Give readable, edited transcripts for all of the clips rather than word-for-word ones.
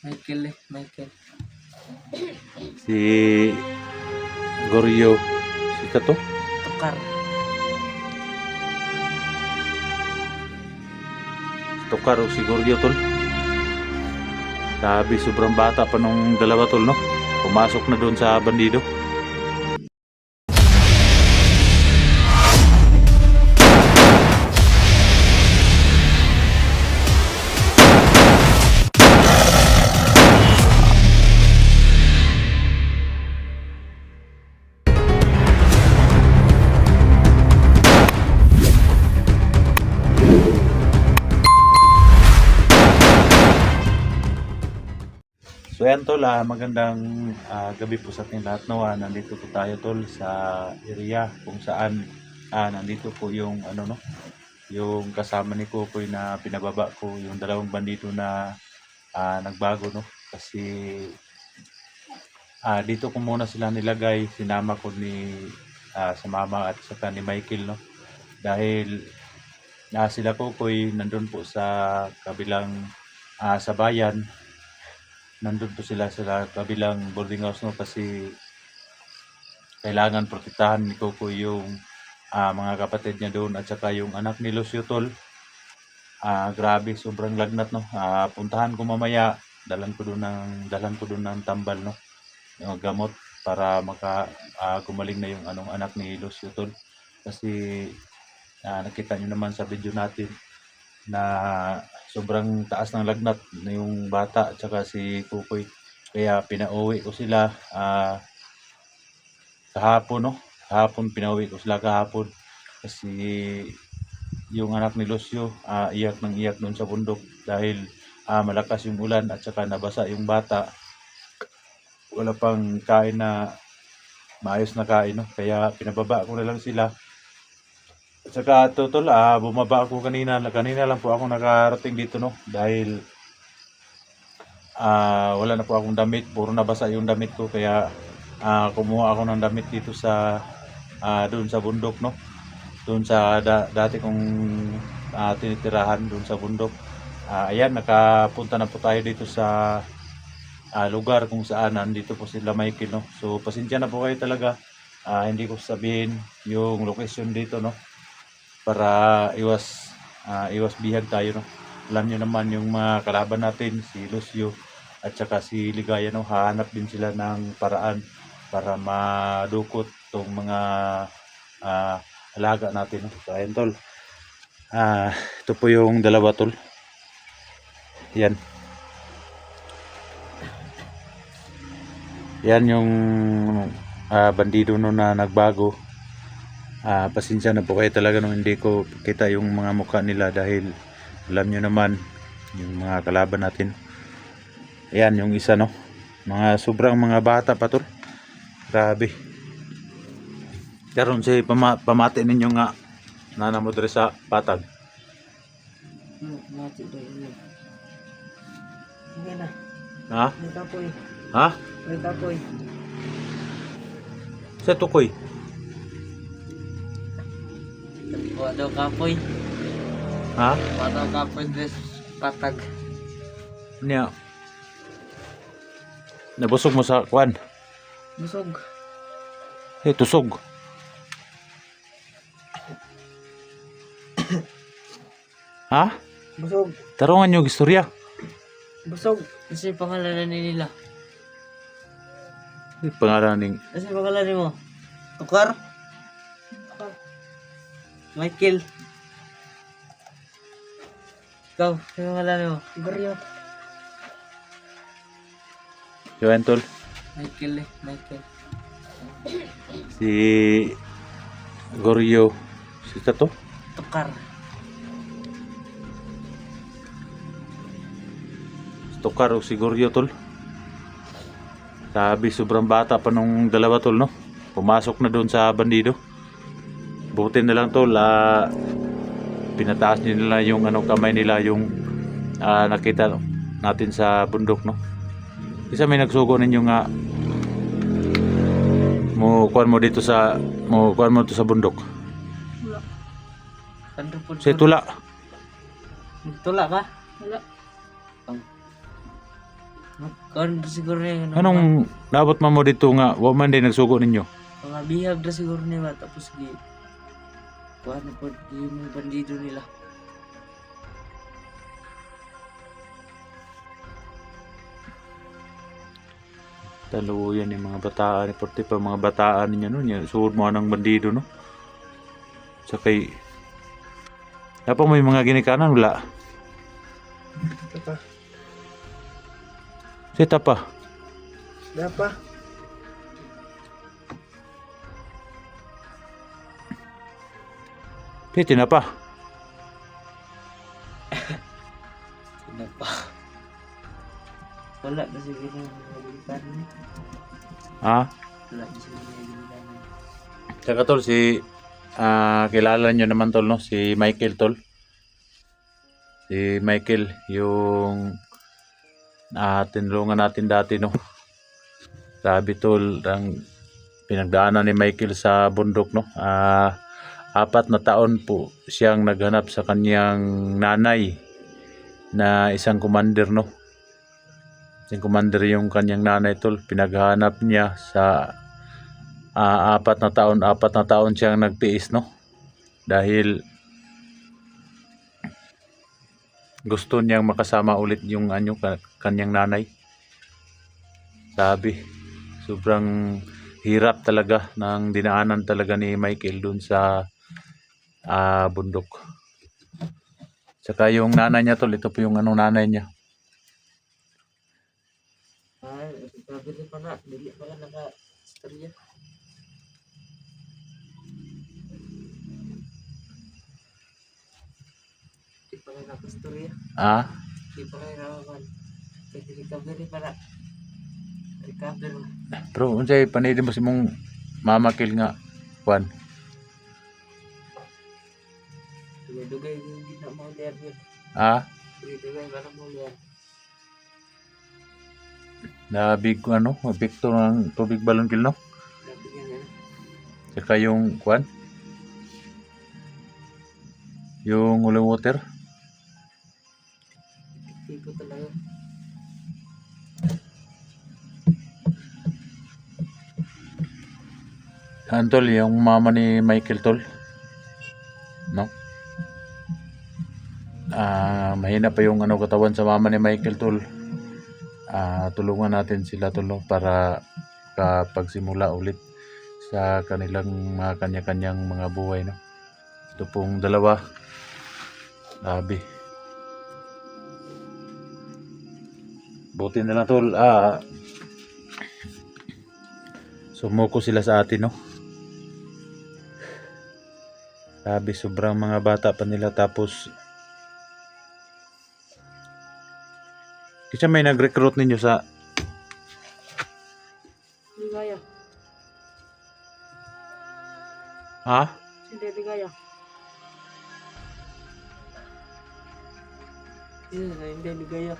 Michael. Si Goryo. Si Tato. Tukar. Tukar o si Goryo tol. Sabi sobrang bata pa nung dalawa tol no. Pumasok na doon sa bandido. So yan tol, magandang gabi po sa ating lahat no. Nandito po tayo tol sa area kung saan nandito po yung ano no, yung kasama ni Kukoy na pinababa ko, yung dalawang bandito na nagbago no. Kasi dito ko muna sila nilagay, sinama ko ni sa mama at saka ni Michael no. Dahil sila Kukoy nandun po sa kabilang sa bayan. Nandun po sila sa kabilang boarding house no, kasi kailangan protektahan ni Coco yung mga kapatid niya doon at saka yung anak ni Lucio tol. Grabe, sobrang lagnat no. Puntahan ko mamaya, dalan ko doon ng tambal no, yung gamot para gumaling na yung anak ni Lucio tol. Kasi nakita niyo naman sa video natin na sobrang taas ng lagnat na yung bata at saka si Kukoy, kaya pinauwi ko sila kahapon no. Pinauwi ko sila kahapon kasi yung anak ni Lucio iyak ng iyak doon sa bundok dahil malakas yung ulan at saka nabasa yung bata, wala pang kain na maayos na kain no, kaya pinababa ko na lang sila. At saka totoo, bumaba ako kanina lang po ako nakarating dito no, dahil wala na po akong damit, puro nabasa yung damit ko, kaya kumuha ako ng damit dito sa doon sa bundok no, doon sa dati kong tinitirahan doon sa bundok. Ayan, nakapunta na po tayo dito sa lugar kung saan nandito po sila Michael no. So pasensya na po kayo talaga, hindi ko sabihin yung location dito no, para iwas bihag tayo no. Alam niyo naman yung mga kalaban natin, si Lucio at saka si Ligaya no, hahanap din sila ng paraan para madukot tong mga alaga natin no. So ayan tol, ito po yung dalawa tol, yan yung bandido no na nagbago. Pasensya na po kayo talaga nung hindi ko kita yung mga mukha nila dahil alam nyo naman yung mga kalaban natin. Ayan yung isa no, mga sobrang mga bata pa tol, grabe. Karon si pamati ninyo nga nanamodre sa patag. Mati daw yun. Sige na. Ha? May kapoy. Ha? May kapoy. Sa tukoy. Wala kapoy. Ha? Wala kapoy des patag. Niya. Nabusog mo sa kwan. Busog. Tusog. Ha? Busog. Tarungan yung istorya. Busog. Kasi pangalan nila. Pangalan ning Kasi pangalan mo. Tukar. Michael. Ikaw, ano pangalan mo? Goryo. Yan tol. Michael. Si Goryo. Si Tato. Tukar. Tukar o si Goryo tol. Sabi sobrang bata pa nung dalawa tol no. Pumasok na doon sa bandido. Buti na lang tol, pinataas nila yung kamay nila, yung nakita natin sa bundok no. Isa may nagsugo ninyo nga kuan mo dito sa bundok. Wala. Si tula. Tula ka? Wala. Kaon na siguro niya. Anong nabot man mo dito nga wa man din nagsugo ninyo? Mga bihag na siguro niya. Tapos kuha na po yung bandido nila. Taluyan yung mga bataan, reporte pa mga bataan ninyo no, yung suod mo ng bandido no. Sakay apa mo yung mga ginikanan wala. Apa? Sita pa. Apa? Piti na pa. Sino pa? Wala na siguro yung mga ginikanan niya. Ha? Wala na siguro yung ginikanan niya. Saka tol si kilala nyo naman tol no, si Michael tol. Si Michael yung tinulungan natin dati no. Sabi tol ang pinagdaanan ni Michael sa bundok no. 4 na taon po siyang naghanap sa kanyang nanay na isang commander no. Isang commander yung kanyang nanay tol. Pinaghanap niya sa 4 na taon siyang nagtiis no. Dahil gusto niyang makasama ulit yung kanyang nanay. Sabi, sobrang hirap talaga ng dinaanan talaga ni Michael dun sa bundok. Saka yung nanay niya tol, ito po yung nanay niya. Sabi rin pa na, dili pa ka naka-storya. Di pa ka naka-storya. Di pa kayo nakakan. Pwede recovery pa na. Recover. Pero unsay panidin mo si mong mamakil nga kwan. Dugay-dugay yung di na mo liyan yun. Dugay-dugay para mo liyan. Na big Victor ng tubig balon kil no. Nabigyan yan. Saka yung kwan. Yung holy water. Tipo talaga. Tol, yung mama ni Michael tol. No? Mahina pa yung katawan sa mama ni Michael tol. Tulungan natin sila tol no, para kapagsimula ulit sa kanilang mga kanya-kanyang mga buhay no. Ito pong dalawa. Sabi. Buti na lang tol. Sumuko sila sa atin no. Sabi sobrang mga bata pa nila tapos isa may nag-recruit ninyo sa Ligaya. Hindi ligaya. Yun na hindi ligaya.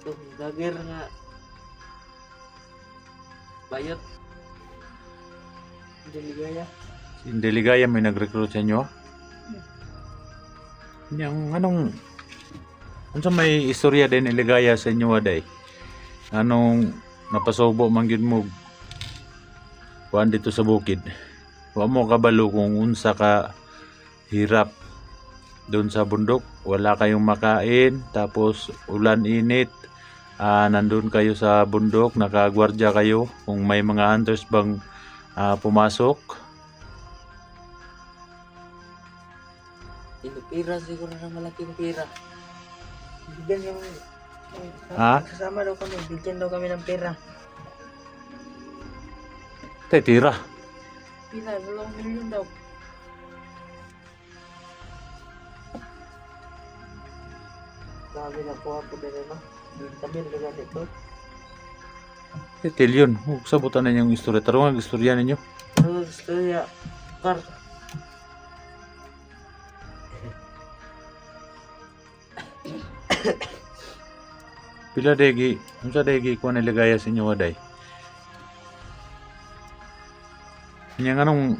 Ito, dagger nga. Bayot. Hindi ligaya. si Deligaya may nag-recruit sa inyo. Yung sa may istorya din iligaya sa inyo aday. Anong napasubo man gyud mo kuan dito sa bukid. Wa mo kabalo kung unsa ka hirap doon sa bundok, wala kayong makain, tapos ulan init, nandun kayo sa bundok, nakagwardya kayo kung may mga hunters bang pumasok. Pira siguro ng malaking pira. Bigyan yung... Kasama daw kami. Bigyan daw kami ng pera. Tira. Pila, 2 milyon daw. Sabi na kuha po din no. Hindi kami lugar dito. Titil yun. Sabutan na yung istorya. Tarong ang istorya ninyo. Ano gusto niya? Kar. Pila degi, unsa degi ko niligaya sa inyo aday. Nya nganong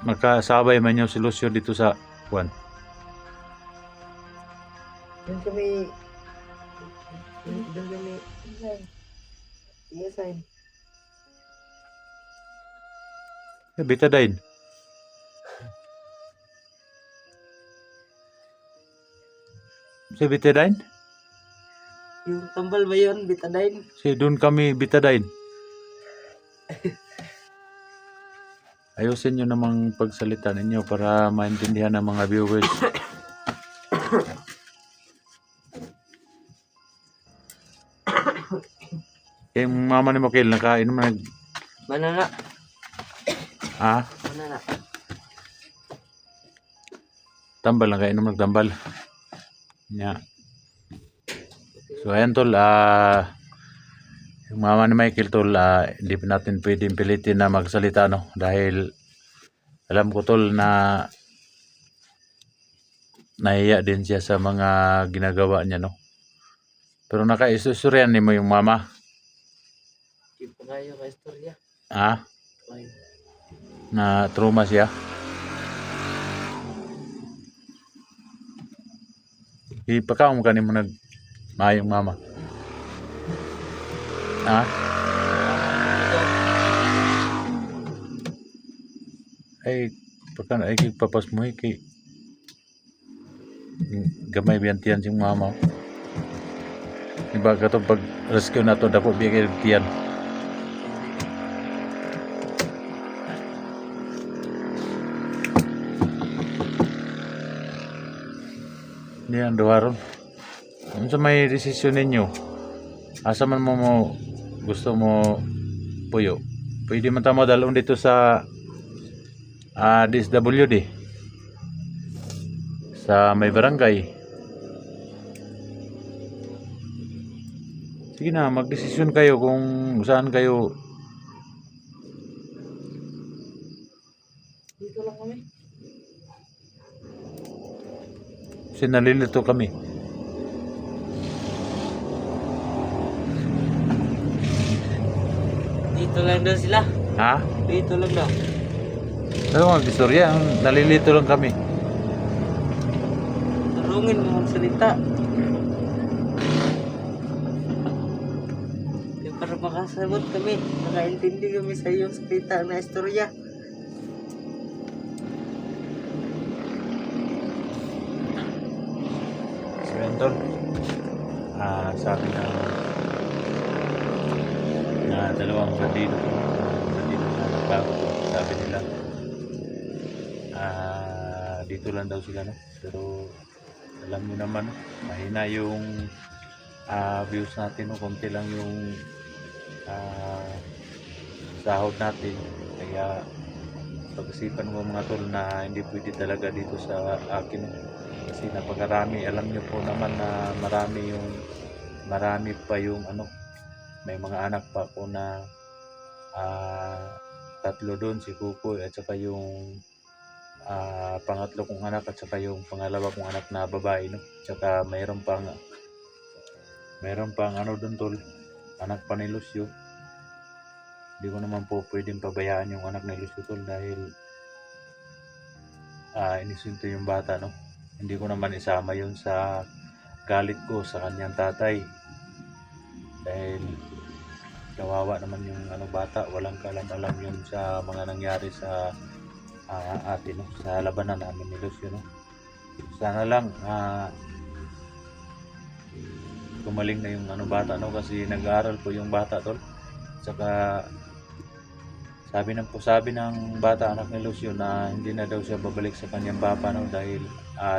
makasabay man yung si Lucio dito sa kuan. Yun kami Doon kami. Yes, Betadine. Si Betadine? Yung tambal ba yun? Betadine? Si doon kami Betadine. Ayusin nyo namang pagsalita ninyo para maintindihan ng mga viewers. Yung mama ni Makil, nakainom na Banana. ah, Banana. tambal, nakainom nagtambal. Yeah. So ayan tol, yung mama ni Michael tol, hindi pa natin pwedeng pilitin na magsalita no, dahil alam ko tol na nahiya din siya sa mga ginagawa niya no. Pero nakaisusurian ni mo yung mama. Di pa kayo ka istorya. Ay, Na trauma siya. Ipakaon ka ni mo nag mayong mama. Ay pagka ay papas mo kay gamay biyantiyan sing mama. Iba ka to pag rescue na to dako bigay tiyan. Hindi ang duwaron. Ano sa may desisyon ninyo? Asa man mo gusto mo puyo? Pwede man tamo dalon dito sa DSWD sa may barangay. Sige na, magdesisyon kayo kung saan kayo. dito lang kami. Kasi nalilito kami. Dito lang daw sila. Dito lang daw. Ano mag-istorya? Nalilito lang kami. Tulungin mo magsalita. Para makasagot kami. Nakaintindi kami sa iyong salita na istorya. So yun tol. Sabi na dalawang bandido na nagbago to. Sabi nila dito lang daw sila no. Pero alam niyo naman mahina yung views natin no. Konti lang yung sahod natin, kaya pag-isipan mo mga tol na hindi pwede talaga dito sa akin kasi napakarami. Alam niyo po naman na marami pa yung may mga anak pa ako na 3 doon, si Kukoy at saka yung pangatlo kong anak at saka yung pangalawa kong anak na babae no. Tsaka mayroon pang doon tol, anak pa ni Lucio. Hindi ko naman po pwedeng pabayaan yung anak ni Lucio tol dahil inisinto yung bata no. Hindi ko naman isama yun sa galit ko sa kanyang tatay dahil kawawa naman yung bata, walang kalam-alam yun sa mga nangyari sa atin no, sa labanan namin ni Lucio no. Sana lang gumaling na yung bata no, kasi nag-aaral po yung bata tol. Saka sabi ng bata anak ni Lucio na hindi na daw siya babalik sa kanyang papa no, dahil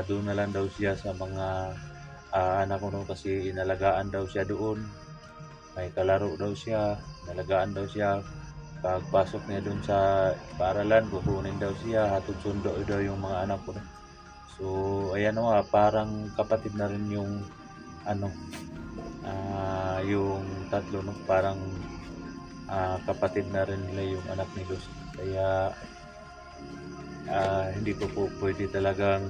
doon na lang daw siya sa mga anak ko no, kasi inalagaan daw siya doon. May kalaro daw siya, inalagaan daw siya. Pagpasok niya doon sa paaralan, kukunin daw siya, hatod sundo daw yung mga anak ko no. So ayan o, parang kapatid na rin yung yung tatlo no, parang kapatid na rin nila yung anak ni Lucio. Kaya hindi ko po pwede talagang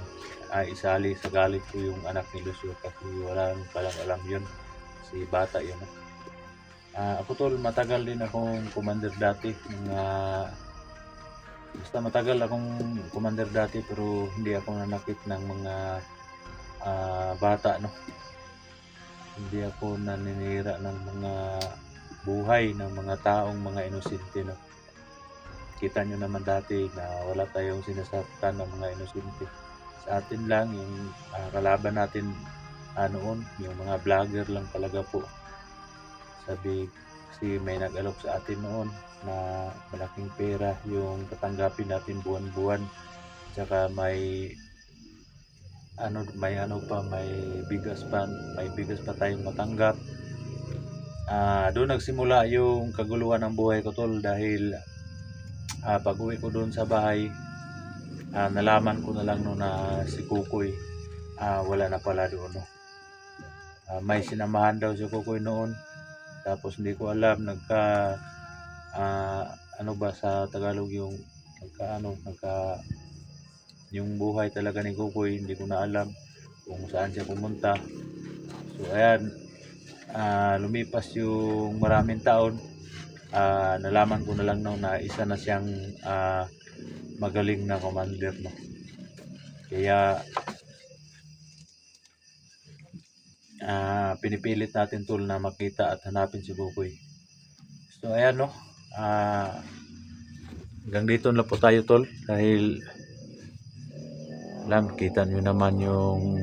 isali sa galit ko yung anak ni Lucio kasi walang palang alam yun, si bata yun no? Ako tol, matagal din akong commander dati, basta matagal akong commander dati, pero hindi ako nanakit ng mga bata no. Hindi ako naninira ng mga buhay ng mga taong mga inosente, no. Kita nyo naman dati na wala tayong sinasaktan ng mga inosente. Sa atin lang yung kalaban natin noon, yung mga vlogger lang talaga po. Sabi kasi may nag-alok sa atin noon na malaking pera yung tatanggapin natin buwan-buwan. Tsaka may bigas pa tayong matanggap. Doon nagsimula yung kaguluhan ng buhay ko, tol, dahil pag uwi ko doon sa bahay, nalaman ko na lang no na si Kukoy wala na pala doon, no. May sinamahan daw si Kukoy noon, tapos hindi ko alam ano ba sa Tagalog yung yung buhay talaga ni Kukoy, hindi ko na alam kung saan siya pumunta. So ayan, lumipas yung maraming taon, nalaman ko na lang no na isa na siyang magaling na commander, no. Kaya pinipilit natin, tol, na makita at hanapin si Kukoy. So ayan, no, hanggang dito na po tayo, tol, dahil lang kita nyo naman yung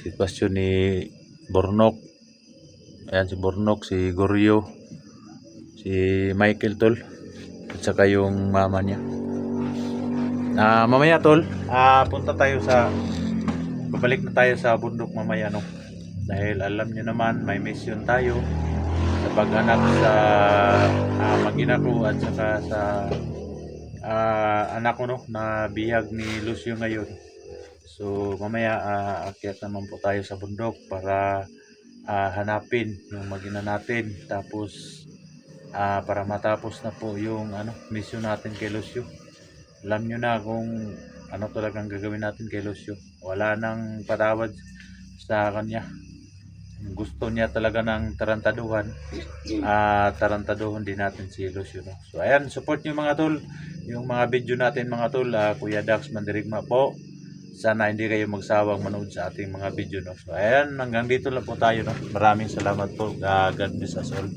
sitwasyon ni Bornok. Ayan si Bornok, si Goryo, si Michael, tol, at saka yung mama niya. Mamaya, tol, babalik na tayo sa bundok mamaya, no, dahil alam nyo naman may mission tayo sa pag-anak sa mag-ina ko at saka sa anak ko, no, na bihag ni Lucio ngayon. So mamaya akyat naman po tayo sa bundok para hanapin yung mag-ina natin, tapos para matapos na po yung mission natin kay Lucio. Alam nyo na kung ano talagang gagawin natin kay Lucio. Wala nang patawad sa kanya. Gusto niya talaga ng tarantaduhan, tarantaduhan din natin si Lucio, no? So ayan, support nyo mga tol yung mga video natin, mga tol. Kuya Dax Mandirigma po, sana hindi kayo magsawang manood sa ating mga video, no? So ayan, hanggang dito lang po tayo, no? Maraming salamat po. God bless us all.